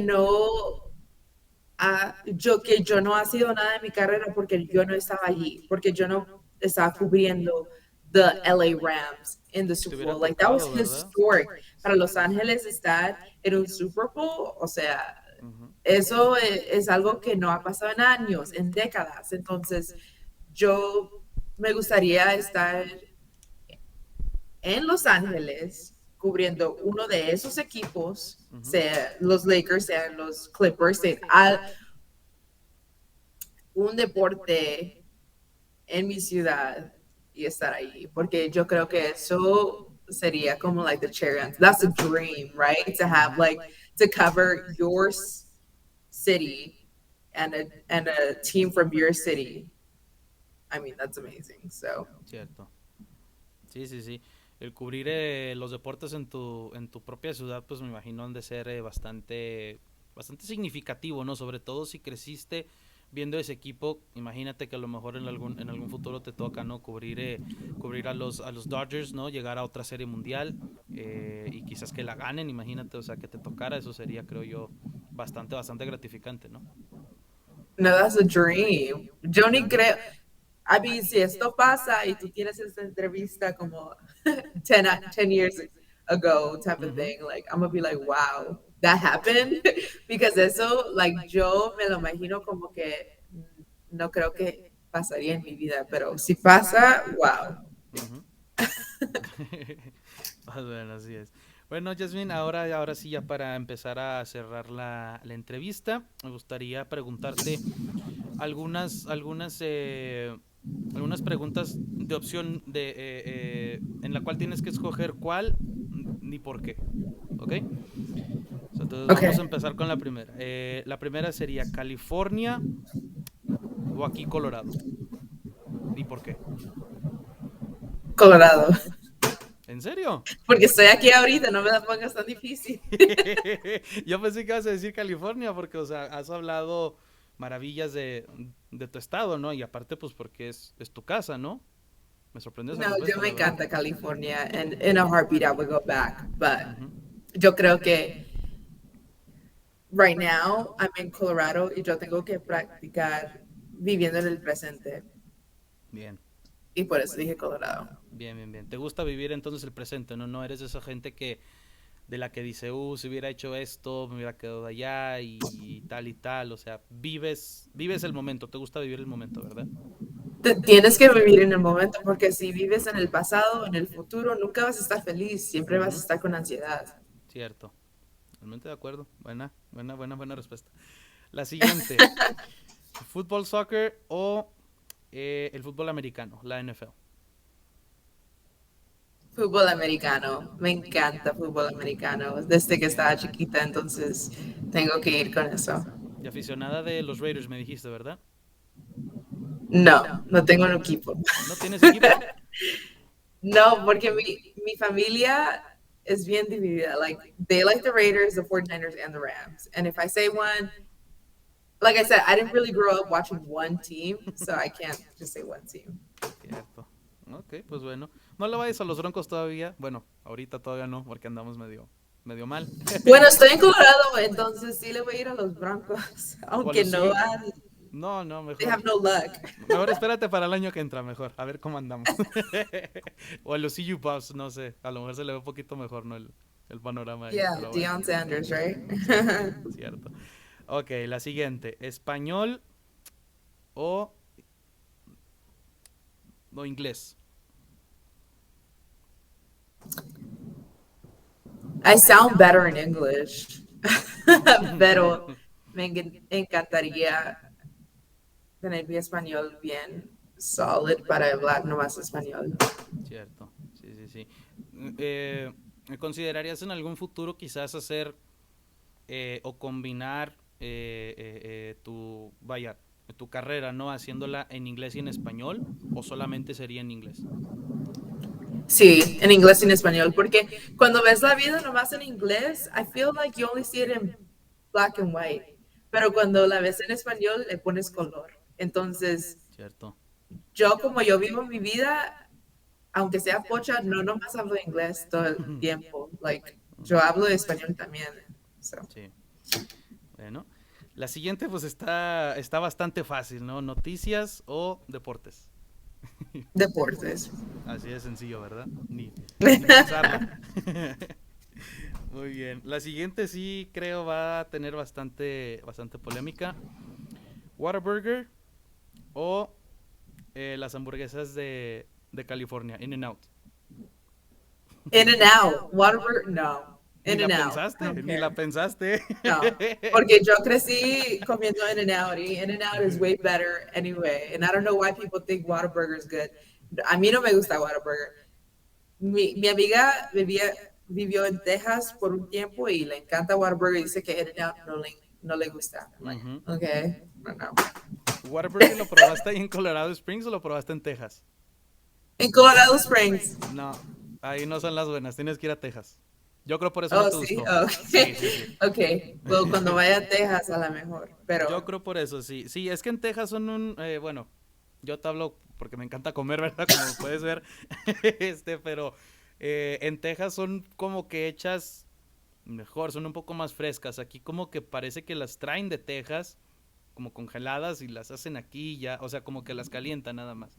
S2: yo no ha sido nada de mi carrera porque yo no estaba allí, porque yo no estaba cubriendo the LA Rams in the
S1: Te
S2: Super
S1: hubiera
S2: Bowl. Like that was
S1: tocado, ¿verdad?
S2: historic. Para Los Ángeles estar en un Super Bowl, o sea,
S1: Ujú.
S2: eso es algo que no ha pasado en años, en décadas. Entonces, yo me gustaría estar en Los Ángeles cubriendo uno de esos equipos,
S1: Ujú.
S2: sea los Lakers, sean los Clippers, sea un deporte en mi ciudad y estar ahí, porque yo creo que eso sería como like the cherry on. That's a dream, right? To have like to cover your city and a team from your city. I mean, that's amazing. So
S1: Cierto. Sí, sí, sí. El cubrir los deportes en tu propia ciudad, pues me imagino han de ser bastante significativo, ¿no? Sobre todo si creciste viendo ese equipo, imagínate que a lo mejor en algún futuro te toca, ¿no? Cubrir a los Dodgers, ¿no? Llegar a otra serie mundial y quizás que la ganen, imagínate, o sea, que te tocara, eso sería, creo yo, bastante gratificante, ¿no?
S2: no, that's a dream. Yo ni creo. I mean, si esto pasa y tú tienes esta entrevista como 10 years ago type of
S1: Ujú.
S2: thing, like, I'm gonna be like, wow, that happened. Because eso, like, yo me lo imagino como que no creo que pasaría en mi vida, pero si pasa, wow.
S1: Ujú. Más bueno, así es. Bueno, Jasmine, ahora sí, ya para empezar a cerrar la entrevista, me gustaría preguntarte algunas preguntas de opción en la cual tienes que escoger cuál ni por qué. ¿Ok? O sea, entonces vamos a
S2: Okay,
S1: empezar con la primera. La primera sería California o aquí Colorado. ¿Y por qué?
S2: Colorado.
S1: ¿En serio?
S2: Porque estoy aquí ahorita, no me la pongas tan difícil.
S1: Yo pensé que ibas a decir California porque, o sea, has hablado maravillas de tu estado, ¿no? Y aparte, pues porque es tu casa, ¿no? Me sorprendió esa
S2: No, yo
S1: respuesta,
S2: me
S1: la verdad.
S2: encanta California, and in a heartbeat I would go back, but
S1: Ujú.
S2: yo creo que right now I'm in Colorado y yo tengo que practicar viviendo en el presente
S1: Bien,
S2: y por eso dije Colorado.
S1: bien. ¿Te gusta vivir entonces el presente, no? No eres de esa gente de la que dice, si hubiera hecho esto, me hubiera quedado allá y tal. O sea, vives el momento, te gusta vivir el momento, ¿verdad?
S2: Tienes que vivir en el momento porque si vives en el pasado, en el futuro, nunca vas a estar feliz, siempre vas a
S1: Ujú.
S2: estar con ansiedad.
S1: Cierto, realmente de acuerdo. Buena respuesta. La siguiente, fútbol, soccer o el fútbol americano, la NFL.
S2: Fútbol americano, me encanta fútbol americano desde que
S1: Bien.
S2: estaba chiquita, entonces tengo que ir con eso.
S1: Y aficionada de los Raiders, me dijiste, ¿verdad?
S2: No, no tengo un equipo.
S1: ¿No tienes equipo?
S2: No, porque mi familia es bien dividida. Like, they like the Raiders, the 49ers, and the Rams. And if I say one, like I said, I didn't really grow up watching one team, so I can't just say one team.
S1: Cierto. Ok, pues bueno. No le vayas a los Broncos todavía. Bueno, ahorita todavía no, porque andamos medio mal.
S2: Bueno, estoy en Colorado, entonces sí le voy a ir a los Broncos,
S1: O a
S2: aunque
S1: los
S2: no
S1: SIGUE.
S2: han,
S1: No,
S2: they
S1: mejor.
S2: have no luck.
S1: Mejor espérate para el año que entra, mejor. A ver cómo andamos. O a los CU Buffs, no sé. A lo mejor se le ve un poquito mejor, ¿no? El panorama ahí,
S2: Yeah,
S1: pero bueno.
S2: Deion Sanders, right?
S1: Sí, cierto. Ok, la siguiente. ¿Español o, o inglés?
S2: I sound better in English, pero encantaría tener mi español bien solid para hablar nomás español.
S1: Cierto, sí. ¿Considerarías en algún futuro quizás hacer o combinar tu carrera, ¿no? Haciéndola en inglés y en español, o solamente sería en inglés?
S2: Sí, en inglés y en español, porque cuando ves la vida nomás en inglés, I feel like you only see it in black and white, pero cuando la ves en español le pones color. Entonces,
S1: Cierto.
S2: yo como yo vivo mi vida, aunque sea pocha, no nomás hablo inglés todo el tiempo, like, yo
S1: Ujú.
S2: hablo español también. So.
S1: Sí. Bueno, la siguiente pues está bastante fácil, ¿no? ¿Noticias o deportes?
S2: Deportes.
S1: Así de sencillo, ¿verdad? Ni pensarla. Muy bien. La siguiente sí creo va a tener bastante polémica. Whataburger o las hamburguesas de California, In and Out.
S2: In and out. Waterburger, no.
S1: Ni
S2: In
S1: la
S2: and out. I
S1: pensaste,
S2: don't
S1: ni la
S2: care.
S1: pensaste.
S2: No. Porque yo crecí comiendo In and Out y In and Out is way better anyway. And I don't know why people think Whataburger is good. A mí no me gusta Whataburger. Mi amiga vivió en Texas por un tiempo y le encanta Whataburger y dice que In-N-Out no le gusta. I'm like,
S1: Ujú.
S2: okay, no.
S1: ¿Whataburger lo probaste ahí en Colorado Springs o lo probaste en Texas?
S2: En Colorado Springs.
S1: No, ahí no son las buenas, tienes que ir a Texas. Yo creo por eso no
S2: Oh,
S1: te
S2: sí,
S1: gustó.
S2: oh,
S1: Sí,
S2: okay.
S1: sí, sí.
S2: Okay, well, cuando vaya a Texas a lo mejor,
S1: Yo
S2: pero
S1: creo por eso, sí. Sí, es que en Texas son bueno, yo te hablo porque me encanta comer, ¿verdad? Como puedes ver. Pero en Texas son como que hechas mejor, son un poco más frescas. Aquí como que parece que las traen de Texas, como congeladas y las hacen aquí ya, o sea, como que las calientan nada más.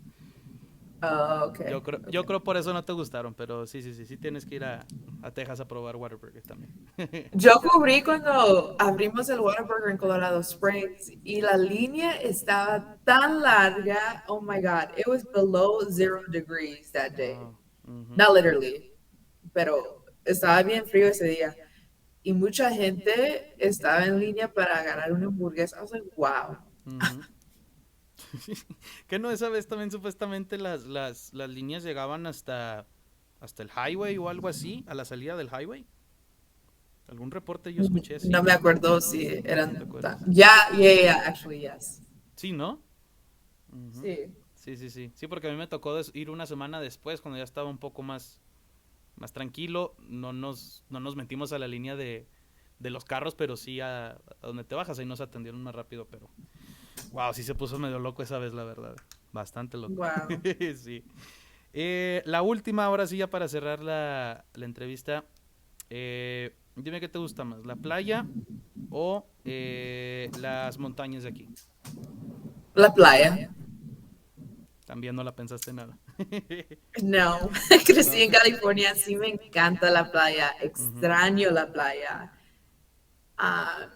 S2: oh, okay,
S1: Yo
S2: okay.
S1: creo por eso no te gustaron, pero sí, sí, sí, sí tienes que ir a Texas a probar Whataburger también.
S2: Yo cubrí cuando abrimos el Whataburger en Colorado Springs y la línea estaba tan larga. Oh my God, it was below 0 degrees that day.
S1: Wow. Ujú,
S2: Not literally, pero estaba bien frío ese día. Y mucha gente estaba en línea para agarrar una hamburguesa. I was like, wow.
S1: ujú. Que no, esa vez también supuestamente las líneas llegaban hasta el highway o algo así, a la salida del highway. Algún reporte yo escuché
S2: No
S1: así,
S2: me acuerdo si
S1: ¿no te
S2: eran
S1: acuerdas?
S2: yeah, actually, yes.
S1: Sí, ¿no? Ujú.
S2: Sí.
S1: Sí, sí, sí. Sí, porque a mí me tocó ir una semana después, cuando ya estaba un poco más tranquilo. No nos metimos a la línea de los carros, pero sí a donde te bajas. Ahí nos atendieron más rápido, pero wow, sí se puso medio loco esa vez, la verdad. Bastante loco.
S2: Wow.
S1: Sí. La última, ahora sí, ya para cerrar la entrevista. Dime qué te gusta más, la playa o las montañas de aquí.
S2: La playa.
S1: También no la pensaste nada.
S2: No,
S1: No.
S2: crecí en California, sí me encanta la playa,
S1: Ujú,
S2: extraño la playa. Ah,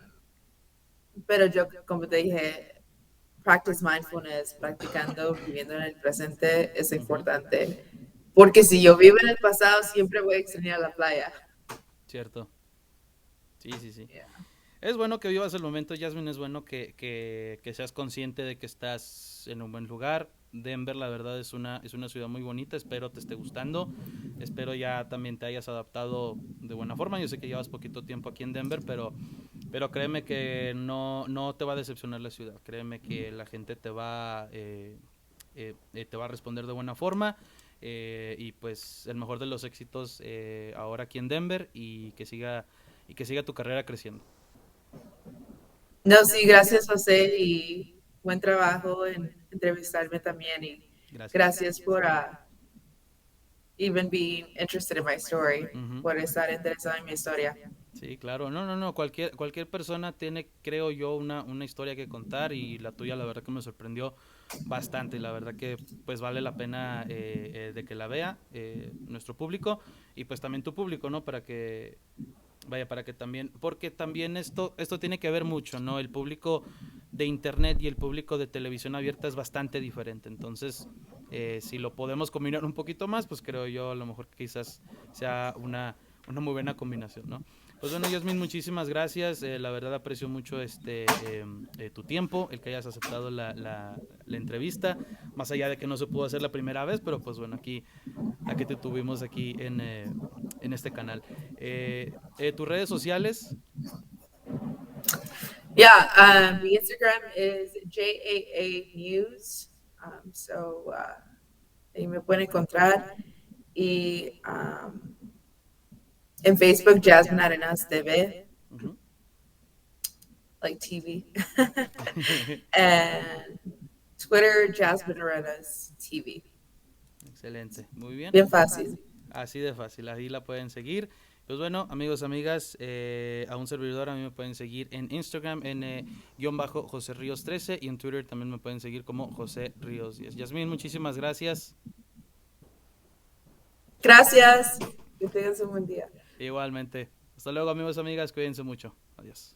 S2: pero yo, como te dije, practice mindfulness, practicando, viviendo en el presente es
S1: ujú.
S2: importante. Porque si yo vivo en el pasado, siempre voy a extrañar la playa.
S1: Cierto. Sí, sí, sí.
S2: Yeah.
S1: Es bueno que vivas el momento, Jasmine. Es bueno que seas consciente de que estás en un buen lugar. Denver, la verdad, es una ciudad muy bonita. Espero te esté gustando. Espero ya también te hayas adaptado de buena forma. Yo sé que llevas poquito tiempo aquí en Denver, pero créeme que no te va a decepcionar la ciudad. Créeme que la gente te va a responder de buena forma. Y pues el mejor de los éxitos ahora aquí en Denver y que siga tu carrera creciendo.
S2: No, sí, gracias José y buen trabajo en entrevistarme también y
S1: Gracias.
S2: gracias por even being interested in my story,
S1: Ujú.
S2: por estar interesado en mi historia.
S1: Sí, claro. No, no, no. Cualquier persona tiene, creo yo, una historia que contar y la tuya, la verdad que me sorprendió bastante. La verdad que pues vale la pena de que la vea nuestro público y pues también tu público, ¿no? Para que también, porque también esto tiene que ver mucho, ¿no? El público de internet y el público de televisión abierta es bastante diferente. Entonces, si lo podemos combinar un poquito más, pues creo yo a lo mejor quizás sea una muy buena combinación, ¿no? Pues bueno, Yasmin, muchísimas gracias. La verdad aprecio mucho tu tiempo, el que hayas aceptado la entrevista, más allá de que no se pudo hacer la primera vez, pero pues bueno, aquí te tuvimos aquí en este canal. Tus redes sociales.
S2: Yeah, the Instagram is JAA News. Ahí me pueden encontrar. Y en Facebook, Jasmine Arenas TV,
S1: Ujú.
S2: like TV. And Twitter, Jasmine Arenas TV.
S1: Excelente, muy bien.
S2: Bien fácil.
S1: Así de fácil, ahí la pueden seguir. Pues bueno, amigos, amigas, a un servidor a mí me pueden seguir en Instagram en guión bajo José Ríos 13 y en Twitter también me pueden seguir como José Ríos 10. Yasmín, muchísimas gracias.
S2: Gracias. Que tengas un buen día.
S1: Igualmente. Hasta luego, amigos, amigas, cuídense mucho. Adiós.